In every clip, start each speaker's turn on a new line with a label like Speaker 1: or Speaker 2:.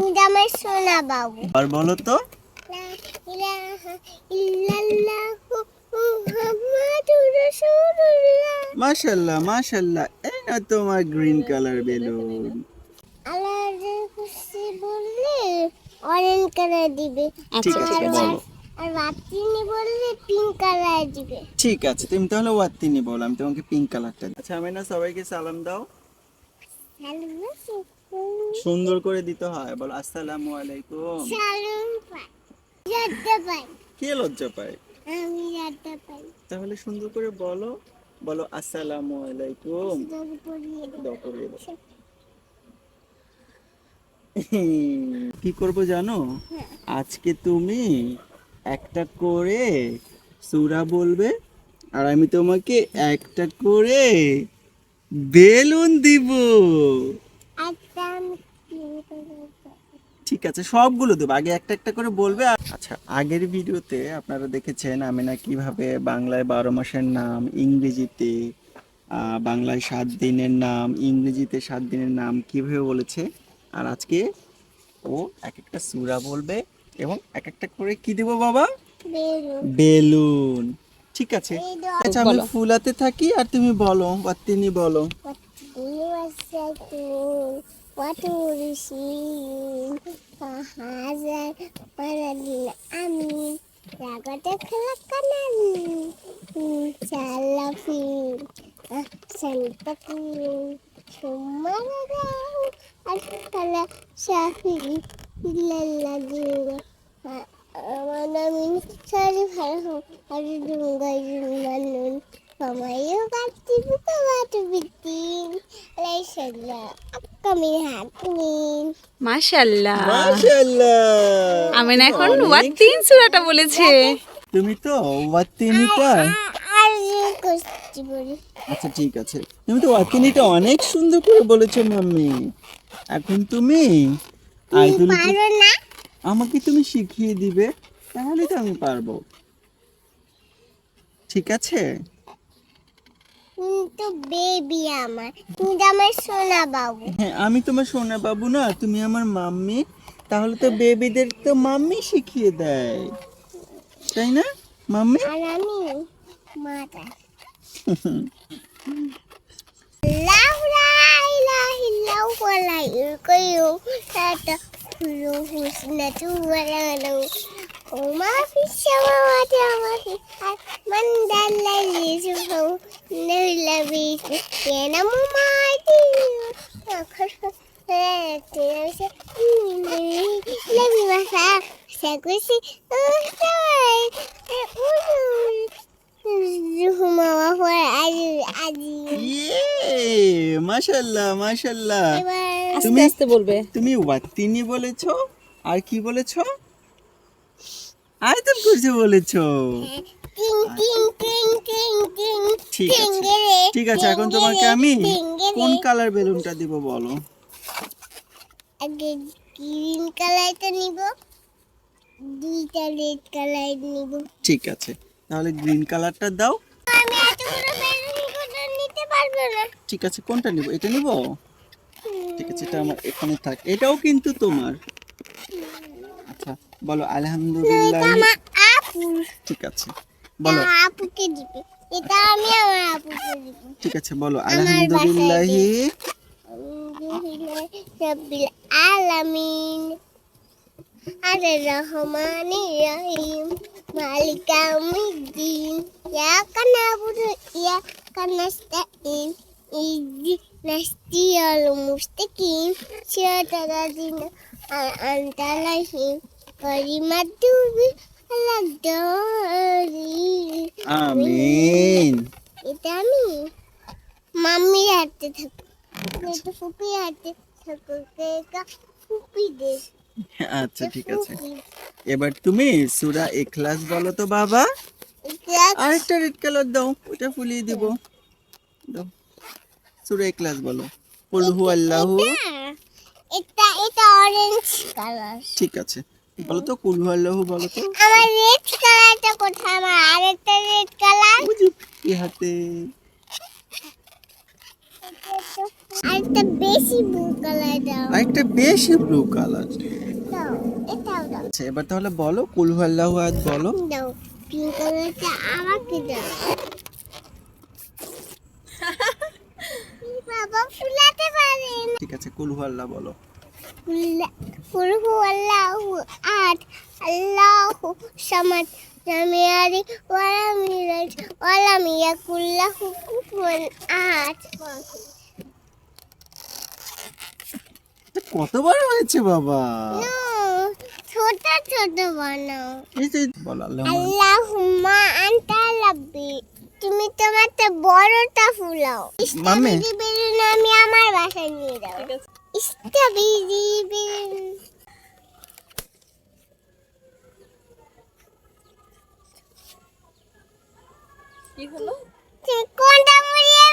Speaker 1: তুমি আমার সোনা বাবু।
Speaker 2: আর বলো তো
Speaker 1: লা ইলাহা ইল্লাল্লাহু মুহাম্মাদুর রাসূলুল্লাহ।
Speaker 2: মাশাআল্লাহ মাশাআল্লাহ। এই না তোমার গ্রিন কালার বেলুন।
Speaker 1: আল্লাহর খুশি বললে অরেঞ্জ কালার দিবে।
Speaker 2: ঠিক আছে বলো।
Speaker 1: আর বাতিনি বললে পিঙ্ক কালার দিবে।
Speaker 2: ঠিক আছে তুমি তাহলে ওয়াত্তিনি বলো, আমি তোমাকে পিঙ্ক কালারটা দিই। আচ্ছা আমি না সবাইকে সালাম দাও। সুন্দর করে দিতে হয়, বলো আসসালামু আলাইকুম।
Speaker 1: সালাম পাই, লজ্জা পাই,
Speaker 2: কে লজ্জা পায়?
Speaker 1: আমি লজ্জা পাই।
Speaker 2: তাহলে সুন্দর করে বলো, বলো আসসালামু আলাইকুম।
Speaker 1: সুন্দর পরিয়ে
Speaker 2: দাও, পরিয়ে দাও। কি করব জানো? আজকে তুমি একটা করে সূরা বলবে আর আমি তোমাকে একটা করে বেলুন দিব।
Speaker 1: আচ্ছা
Speaker 2: ঠিক আছে সবগুলো দেবো, আগে একটা একটা করে বলবে। আচ্ছা আগের ভিডিওতে আপনারা দেখেছেন আমি না কিভাবে বাংলায় 12 মাসের নাম, ইংরেজিতে বাংলায় 7 দিনের নাম, ইংরেজিতে 7 দিনের নাম কিভাবে বলেছে। আর আজকে ও এক একটা সূরা বলবে এবং এক একটা করে কি দেব বাবা? বেলুন। ঠিক আছে আচ্ছা আমি ফুলাতে থাকি আর তুমি বলো বা তিনি বলো।
Speaker 1: আমি রাগতে খেলা কানালি চালাফি সন্তকি সুমারা আর খেলা শাফি ইল্লাল্লাহি আমার নাম সারি ভালো আর ডুঙ্গাই মানুন সময়ও কাটতি বুকা বাটু বিতিন লাইশাল্লাহ আপকামি হাতমিন।
Speaker 3: মাশাআল্লাহ
Speaker 2: মাশাআল্লাহ।
Speaker 3: আমিন এখন ওয়াত্তিন সূরাটা বলেছে।
Speaker 2: তুমি তো ওয়াত্তিনিটা
Speaker 1: আর কষ্টি বলি
Speaker 2: আচ্ছা ঠিক আছে তুমি তো ওয়াত্তিনিটা অনেক সুন্দর করে বলেছো মাম্মি। এখন তুমি আইদুল
Speaker 1: পারো না
Speaker 2: আমাকে তুমি শিখিয়ে দিবে, তাহলে তো আমি পারবো। ঠিক আছে
Speaker 1: কিন্তু বেবি আমার, তুমি তো আমার সোনা বাবু।
Speaker 2: হ্যাঁ আমি তোমার সোনা বাবু না, তুমি আমার মাম্মি। তাহলে তো বেবিদের তো মাম্মি শিখিয়ে দেয়, তাই না মাম্মি?
Speaker 1: আর আমি মাতা লাউলা ইলাহা ইল্লাল্লাহু ওয়া লা ইলাহা তাতা কুলু হুসনাতু ওয়া লা ও মা ফি সামাওয়াতি ওয়া মা ফি মান দাল্লাযী সুবহানাহু নাল্লাযী ইয়ানামু মা'তি লামি মাসা সাকুসি
Speaker 2: মাশাআল্লাহ মাশাআল্লাহ।
Speaker 3: আস্তে আস্তে বলবে।
Speaker 2: তুমি ওয়াত্তিনি বলেছো আর কি বলেছো? আয়াতুল কুরসি বলেছো। ঠিক আছে ঠিক আছে এখন তোমাকে আমি কোন কালার বেলুনটা দিব বলো?
Speaker 1: আগে গ্রিন কালারটা নিব, দুইটা রেড কালার নিব।
Speaker 2: ঠিক আছে তাহলে গ্রিন কালারটা দাও।
Speaker 1: আমি এতগুলো বেলুন নিতে পারবো না।
Speaker 2: ঠিক আছে কোনটা নিব? এটা নিব। ঠিক আছে এটা আমার এখানে থাক, এটাও কিন্তু তোমার। আচ্ছা বলো আলহামদুলিল্লাহ।
Speaker 1: আমার আপু,
Speaker 2: ঠিক আছে বলো।
Speaker 1: আপুকে দিবে, এটা আমি আমার আপুকে দিব।
Speaker 2: ঠিক আছে বলো আলহামদুলিল্লাহ
Speaker 1: রাব্বিল আলামিন আর রহমানির রহিম মালিক ইয়াউমিদ্দিন ইয়াকা নাবুদু ইয়াকা নাস্তাইন ইহদিনাস সিরাতাল মুস্তাকিম সিরাতাল লাযিনা আন'আমতা আলাইহিম গায়রিল মাগদুবি আলাইহিম।
Speaker 2: আমিন।
Speaker 1: এটা আমি মাম্মির হাতে থাকো, এটা ফুপির হাতে থাকো, এটা ফুপি দে।
Speaker 2: আচ্ছা ঠিক আছে এবার তুমি সূরা ইখলাস বলো তো বাবা। আরেকটা রেড কালার দাও, ওটা ফুলিয়ে দিব। দাও সূরা ইখলাস বলো। কুল হুয়াল্লাহু।
Speaker 1: এটা এটা অরেঞ্জ কালার।
Speaker 2: ঠিক আছে বলো তো কুল হুয়াল্লাহু বলো তো।
Speaker 1: আমার রেড কালারটা কোথায়? আমার আরেকটা রেড কালার
Speaker 2: ওই যে এই হাতে।
Speaker 1: আর একটা বেশি ব্লু কালার দাও।
Speaker 2: আরেকটা বেশি ব্লু কালার।
Speaker 1: দাও, এটাও দাও।
Speaker 2: আচ্ছা এবার তাহলে বলো কুল হুয়াল্লাহু আহাদ বলো।
Speaker 1: দাও, পিঙ্ক কালারটা আমাকে দাও। বাবা ফুলাতে পারে না।
Speaker 2: ঠিক আছে কুল হুয়াল্লাহ বলো।
Speaker 1: কুল হুয়াল্লাহু আহাদ, আল্লাহু সামাদ, লাম ইয়ালিদ ওয়া লাম ইউলাদ ওয়া লাম ইয়াকুল লাহু কুফুয়ান আহাদ।
Speaker 2: কতবার হয়েছে বাবা?
Speaker 1: নো, ছোট ছোট বানাও।
Speaker 2: এই যে বলো আল্লাহ।
Speaker 1: আল্লাহুম্মা আনতা রাব্বি, তুমি তোমারটা বড়টা ফুলাও।
Speaker 2: মাম্মি।
Speaker 1: বেলুন আমি আমার বাসায় নিয়ে যাও। Strawberry balloon.
Speaker 3: কি হলো?
Speaker 1: তুমি কোনটা মুড়িয়ে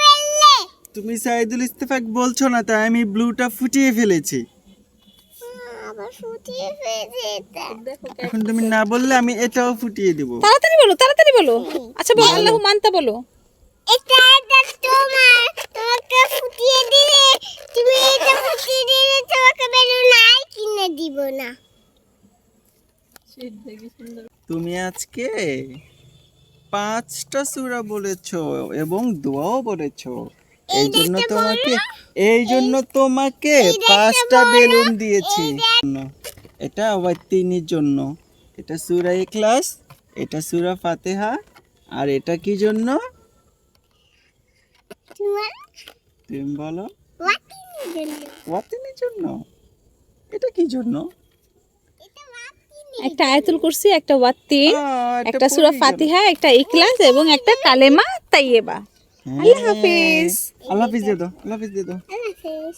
Speaker 1: ফেললে?
Speaker 2: তুমি সাইদুল ইত্তেফাক বলছো না তাই আমি ব্লুটা ফুটিয়ে ফেলেছি।
Speaker 1: আবার ফুটিয়ে ফেলেছে এটা।
Speaker 3: দেখো
Speaker 2: এখন তুমি না বললে আমি এটাও ফুটিয়ে দেব।
Speaker 3: তাড়াতাড়ি বলো, তাড়াতাড়ি বলো। আচ্ছা বলো আল্লাহু মানতা বলো।
Speaker 1: এটা তোমার, তোমাকে ফুটিয়ে দিলে, তুমি এটা ফুটিয়ে দিলে তোমাকে বেলুন আর কিনে দিব না।
Speaker 2: তুমি আজকে 5টা সূরা বলেছো এবং দোয়াও বলেছো। এই জন্য তোমাকে 5টা বেলুন দিয়েছি। এটা ওয়াতিনির জন্য, এটা সূরা ইখলাস, এটা সূরা ফাতিহা, আর এটা কি জন্য
Speaker 1: তোমার
Speaker 2: তুমি বলো?
Speaker 1: ওয়াকিনের জন্য।
Speaker 2: ওয়াতিনির জন্য। এটা কি জন্য?
Speaker 1: এটা ওয়াকিন।
Speaker 3: একটা আয়াতুল কুরসি, একটা ওয়াত্তিন,
Speaker 2: এটা
Speaker 3: একটা সূরা
Speaker 2: পড়েই গেল।
Speaker 3: ফাতিহা, একটা ইখলাস এবং একটা কালেমা তাইয়্যিবা।
Speaker 2: হ্যাঁ।
Speaker 3: আল্লাহ হাফেজ।
Speaker 2: আল্লাহ হাফিজ দিয়ে দাও, আল্লাহ হাফিজ দিয়ে দাও।
Speaker 1: আল্লাহ হাফেজ।